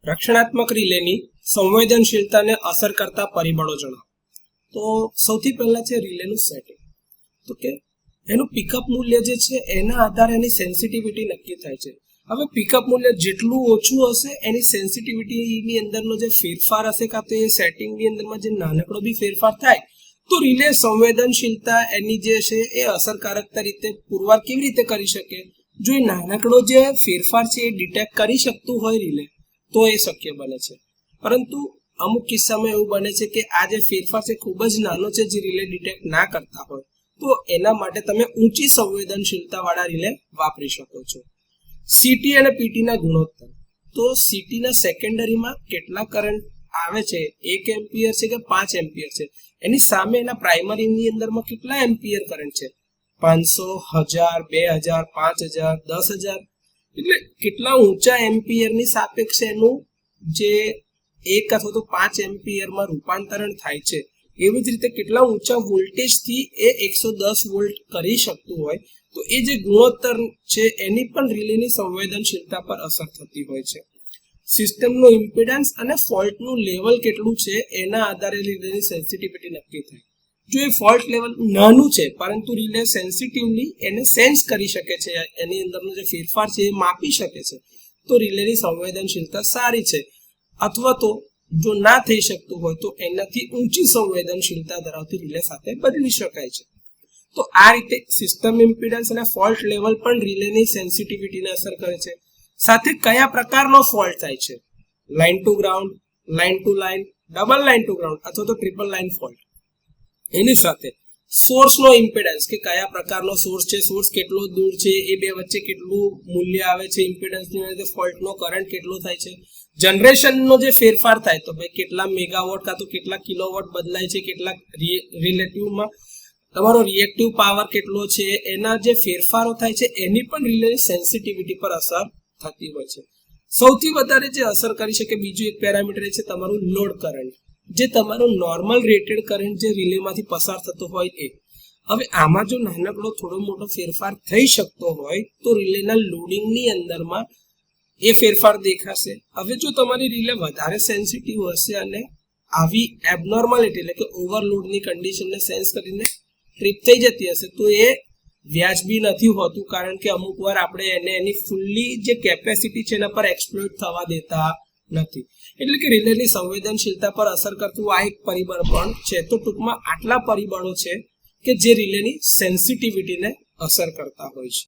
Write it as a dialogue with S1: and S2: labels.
S1: રક્ષણાત્મક રિલેની સંવેદનશીલતાને અસર કરતા પરિબળો જણાવો. તો સૌથી પહેલા છે રિલેનું સેટિંગ. તો કે એનું પિકઅપ મૂલ્ય જે છે એના આધારે એની સેન્સિટિવિટી નક્કી થાય છે. હવે પિકઅપ મૂલ્ય જેટલું ઓછું હશે એની સેન્સિટિવિટીની અંદરનો જે ફેરફાર હશે કાં તો એ સેટિંગની અંદરમાં જે નાનકડો બી ફેરફાર થાય તો રિલે સંવેદનશીલતા એની જે છે એ અસરકારકતા રીતે પુરવાર કેવી રીતે કરી શકે. જો એ નાનકડો જે ફેરફાર છે એ ડિટેક્ટ કરી શકતું હોય રિલે તો એ શક્ય બને છે. પરંતુ અમુક કિસ્સામાં એવું બને છે કે આ જે ફેરફાર છે ખૂબ જ નાનો છે જે રિલે ડિટેક્ટ ના કરતા હોય તો એના માટે તમે ઊંચી સંવેદનશીલતા વાળા રિલે વાપરી શકો છો. સીટી અને પીટીના ગુણોત્તર. તો સીટીના સેકન્ડરીમાં કેટલા કરંટ આવે છે, 1 એમ્પિયર છે કે 5 એમ્પિયર છે, એની સામે એના પ્રાઇમરીની અંદરમાં કેટલા એમ્પિયર કરંટ છે, 500, 1000, 2000, 5000, 10000, એટલે કેટલા ઊંચા એમ્પિયરની સાપેક્ષે એનું જે 1 અથવા તો 5 એમ્પિયરમાં રૂપાંતરણ થાય છે. એવી જ રીતે કેટલા ઊંચા વોલ્ટેજથી એ 110 વોલ્ટ કરી શકતું હોય તો એ જે ગુણોત્તર છે એની પણ રિલેની સંવેદનશીલતા પર અસર થતી હોય છે. સિસ્ટમનું ઇમ્પિડન્સ અને ફોલ્ટનું લેવલ કેટલું છે એના આધારે રિલેની સેન્સિટિવિટી નક્કી થાય. જો એ ફોલ્ટ લેવલ નાનું છે પરંતુ રિલે સેન્સિટિવલી એને સેન્સ કરી શકે છે, એની અંદરનો જે ફેરફાર છે એ માપી શકે છે તો રિલેની સંવેદનશીલતા સારી છે. અથવા તો જો ના થઈ શકતું હોય તો એનાથી ઊંચી સંવેદનશીલતા ધરાવતી રિલે સાથે બદલી શકાય છે. તો આ રીતે સિસ્ટમ ઇમ્પિડન્સ અને ફોલ્ટ લેવલ પણ રિલેની સેન્સિટિવિટીને અસર કરે છે. સાથે કયા પ્રકારનો ફોલ્ટ થાય છે, line to ground, line to line, double line to ground અથવા તો ટ્રિપલ લાઇન ફોલ્ટ. એની સાથે સોર્સનો ઇમ્પિડન્સ કે કયા પ્રકારનો સોર્સ છે, સોર્સ કેટલો દૂર છે, એ બે વચ્ચે કેટલું મૂલ્ય આવે છે ઇમ્પિડન્સની વચ્ચે, ફોલ્ટનો કરંટ કેટલો થાય છે, જનરેશનનો જે ફેરફાર થાય તો ભાઈ કેટલા મેગાવોટ કાં તો કેટલા કિલોવોટ બદલાય છે, કેટલા રિલેટિવમાં તમારો રિએક્ટિવ પાવર કેટલો છે, એના જે ફેરફારો થાય છે એની પણ રિલેની સેન્સિટિવિટી પર અસર થતી હોય છે. સૌથી વધારે જે અસર કરી શકે બીજું એક પેરામીટર એ છે તમારું લોડ કરંટ, જે તમારું નોર્મલ રેટેડ કરંટ જે રિલેમાંથી પસાર થતો હોય એ. હવે આમાં જો નાનકડો થોડો મોટો ફેરફાર થઈ શકતો હોય તો રિલેના લોડિંગની અંદરમાં એ ફેરફાર દેખાશે. હવે જો તમારી રિલે વધારે સેન્સિટિવ હશે અને આવી એબનોર્માલિટી એટલે કે ઓવરલોડની કન્ડિશનને સેન્સ કરીને ટ્રીપ થઈ જતી હશે તો એ વ્યાજબી નથી હોતું, કારણ કે અમુક વાર આપણે એને એની ફૂલ્લી જે કેપેસિટી છે એના પર એક્સપ્લોઇટ થવા દેતા નથી. એટલે કે રિલેની સંવેદનશીલતા પર અસર કરતું આ એક પરિબળ પણ છે. તો ટૂંકમાં આટલા પરિબળો છે કે જે રિલેની સેન્સિટિવિટીને અસર કરતા હોય છે.